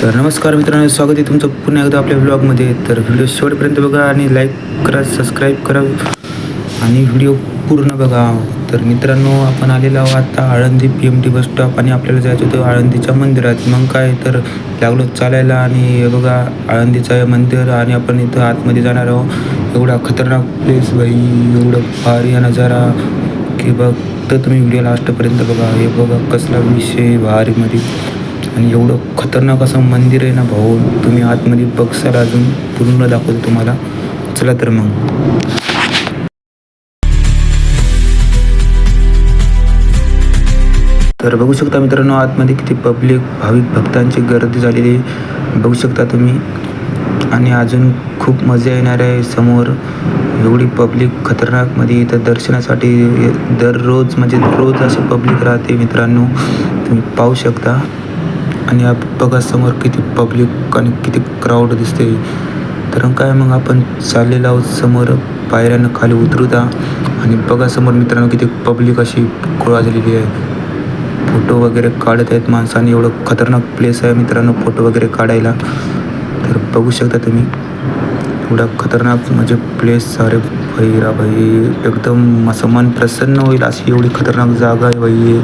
तर नमस्कार मित्रांनो, स्वागत आहे तुमचं पुन्हा एकदा आपल्या ब्लॉगमध्ये. तर व्हिडिओ शेवटपर्यंत बघा आणि लाईक करा, सबस्क्राईब करा आणि व्हिडिओ पूर्ण बघा. तर मित्रांनो, आपण आलेलो आहोत आता आळंदी PMT बस स्टॉप आणि आपल्याला जायचं होतं आळंदीच्या मंदिरात. मग काय तर लागलो चालायला आणि हे बघा आळंदीचं मंदिर आणि आपण इथं आतमध्ये जाणार आहोत. एवढा खतरनाक प्लेस भाई, एवढं भारी नजारा की बघ. तर तुम्ही व्हिडिओ लास्टपर्यंत बघा. हे बघा कसला विषय भारीमध्ये आणि एवढं खतरनाक असं मंदिर आहे ना भाऊ. तुम्ही आतमध्ये बघसाल, अजून पूर्ण दाखवतो तुम्हाला. चला तर मग. तर बघू शकता मित्रांनो, आतमध्ये किती पब्लिक भाविक भक्तांची गर्दी झालेली बघू शकता तुम्ही. आणि अजून खूप मजा येणार आहे समोर. एवढी पब्लिक खतरनाकमध्ये इथं दर्शनासाठी दररोज म्हणजे रोज अशी पब्लिक राहते मित्रांनो, तुम्ही पाहू शकता. आणि बघा समोर किती पब्लिक आणि किती क्राऊड दिसते. तर काय मग आपण चाललेलो आहोत समोर पायऱ्यानं खाली उतरूता. आणि बघा समोर मित्रांनो किती पब्लिक अशी गोळा झालेली आहे. फोटो वगैरे काढत आहेत माणसांनी. एवढं खतरनाक प्लेस आहे मित्रांनो फोटो वगैरे काढायला. तर बघू शकता तुम्ही एवढा खतरनाक म्हणजे प्लेस. अरे भैरा भाई, एकदम असं मन प्रसन्न होईल अशी एवढी खतरनाक जागा आहे भाई.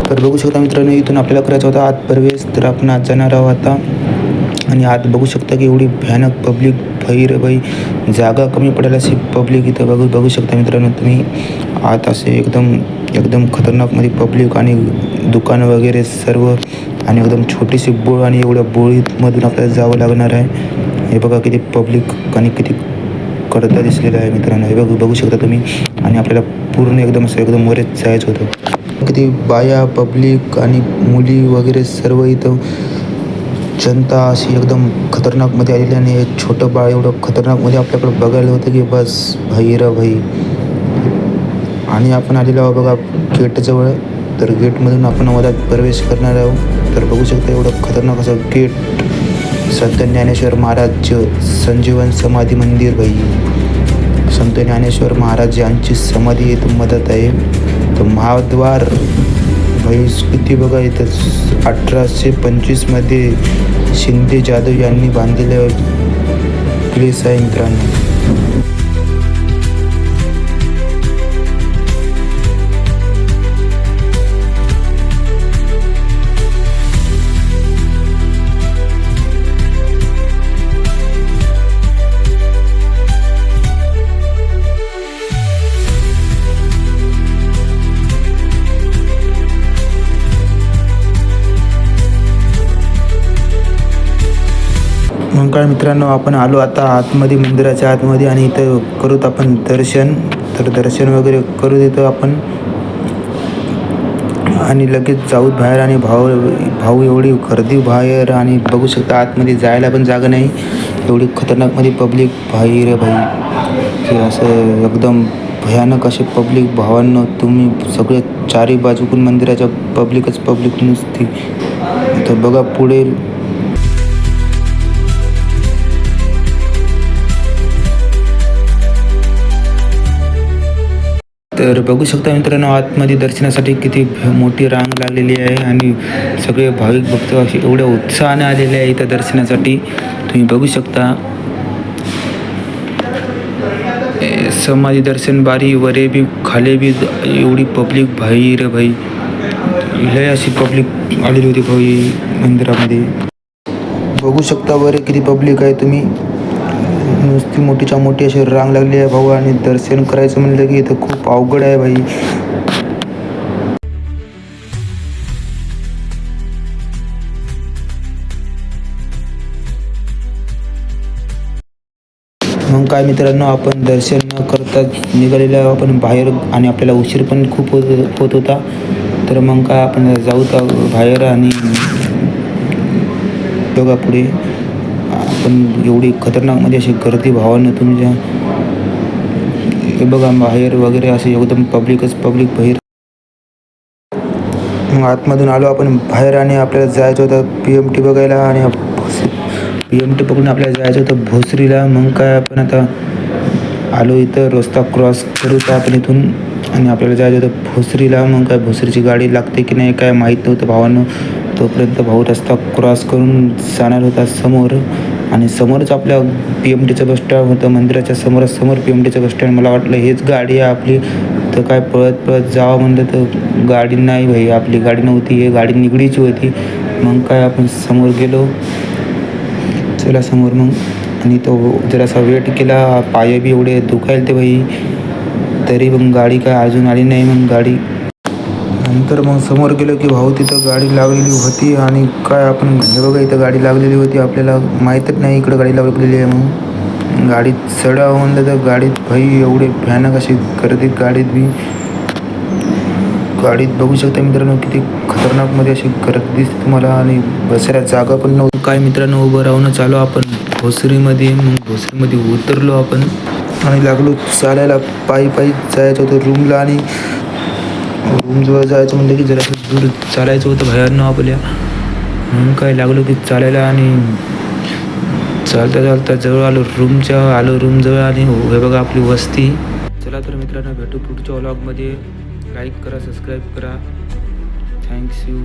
तर बघू शकता मित्रांनो, इथून आपल्याला करायचा होता आत प्रवेश. तर आपण आत जाणार आहोत आता. आणि आत बघू शकता की एवढी भयानक पब्लिक भाई, जागा कमी पडेल अशी पब्लिक इथं बघू शकता मित्रांनो तुम्ही. आत असे एकदम खतरनाकमध्ये पब्लिक आणि दुकानं वगैरे सर्व. आणि एकदम छोटीशी बोळ आणि एवढ्या बोळीमधून आपल्याला जावं लागणार आहे. हे बघा किती पब्लिक आणि किती कडता दिसलेलं आहे मित्रांनो. हे बघू शकता तुम्ही. आणि आपल्याला पूर्ण एकदम वरच जायचं होतं. किती बाया पब्लिक आणि मुली वगैरे सर्व इथं जनता अशी एकदम खतरनाकमध्ये आलेली. आणि एक छोटं बाळ एवढं खतरनाकमध्ये आपल्याकडं बघायला होतं की बस भाई. आणि आपण आलेलो आहोत बघा गेटजवळ. तर गेटमधून आपण मधात प्रवेश करणार आहोत. तर बघू शकता एवढं खतरनाक असं गेट. संत ज्ञानेश्वर महाराज संजीवन समाधी मंदिर भाई. संत ज्ञानेश्वर महाराज यांची समाधी इथं मदत आहे. तर महाद्वार भाई किती बघा इथं 1825मध्ये शिंदे जाधव यांनी बांधलेलं प्लेस आहे मित्रांनो. मग काय मित्रांनो, आपण आलो आता आतमध्ये, मंदिराच्या आतमध्ये. आणि इथं करूत आपण दर्शन. तर दर्शन वगैरे करू तिथं आपण आणि लगेच जाऊत बाहेर. आणि भाऊ एवढी गर्दी बाहेर. आणि बघू शकता आतमध्ये जायला पण जागा नाही, एवढी खतरनाकमध्ये पब्लिक भाई रे भाई. की असं एकदम भयानक असे पब्लिक भावांनो. तुम्ही सगळे चारी बाजूकून मंदिराच्या पब्लिकच नुसती. तर बघा पुढे. तर बघू शकता मित्रांनो, आतमध्ये दर्शनासाठी किती मोठी रांग लागलेली आहे. आणि सगळे भाविक भक्त असे एवढ्या उत्साहाने आलेले आहे इथं दर्शनासाठी. तुम्ही बघू शकता समाधी दर्शन बारी वरे बी खाले बी एवढी पब्लिक भाई रे भाई. लय अशी पब्लिक आलेली होती भाई मंदिरामध्ये. बघू शकता वरे किती पब्लिक आहे तुम्ही. नुसती मोठीच्या मोठी अशी रांग लागली आहे भाऊ. आणि दर्शन करायचं म्हणलं की इथं खूप अवघड आहे भाई. मग काय मित्रांनो, आपण दर्शन न करता निघालेलो आपण बाहेर. आणि आपल्याला उशीर पण खूप होत होता. तर मग काय आपण जाऊ बाहेर आणि बघा पुढे आपण एवढी खतरनाकमध्ये अशी गर्दी भावानं तुमच्या हे बघा बाहेर वगैरे असे एकदम पब्लिक बाहेर. मग आतमधून आलो आपण बाहेर आणि आपल्याला जायचं होतं PMT बघायला आणि PMT पकडून आपल्याला जायचं होतं भोसरीला. मग काय आपण आता आलो इथं रस्ता क्रॉस करू आपण इथून आणि आपल्याला जायचं होतं भोसरीला. मग काय भोसरीची गाडी लागते की नाही काय माहीत नव्हतं भावानं. तोपर्यंत भाऊ रस्ता क्रॉस करून जाणार होता समोर आणि समोरच आपल्या PMTचं बस स्टँड होतं. मंदिराच्या समोर PMTचं बस स्टँड. मला वाटलं हेच गाडी आहे आपली, तर काय पळत जावं म्हणलं तर गाडी नाही भाई, आपली गाडी नव्हती, हे गाडी निगडीची होती. मग काय आपण समोर गेलो, चला समोर मग. आणि तो जरासा वेट केला, पाय बी एवढे दुखायला ते भाई, तरी मग गाडी काय अजून आली नाही. मग गाडी नंतर मग समोर गेलो की भाऊ तिथं गाडी लागलेली होती आणि काय आपण हे बघा इथं गाडी लागलेली होती, आपल्याला माहीतच नाही इकडं गाडी लागलेली आहे. मग गाडीत चढा म्हणलं तर गाडीत भाई एवढे भयानक अशी गर्दी गाडीत बघू शकता मित्रांनो, किती खतरनाकमध्ये अशी गर्दी दिसते तुम्हाला आणि बसायला जागा पण नव्हती. काय मित्रांनो उभं राहून चालू आपण भोसरीमध्ये. मग भोसरीमध्ये उतरलो आपण आणि लागलो चालायला, पायी जायचं होतं रूमला. आणि रूमजवळ जायचं म्हणलं की जरा दूर चालायचं होतं भयानं आपल्या. म्हणून काय लागलो की चालायला आणि चालता जवळ आलो रूमजवळ आणि हे बघा आपली वस्ती. चला तर मित्रांनो भेटू पुढच्या व्लॉगमध्ये. लाईक करा, सबस्क्राईब करा. Thanks you.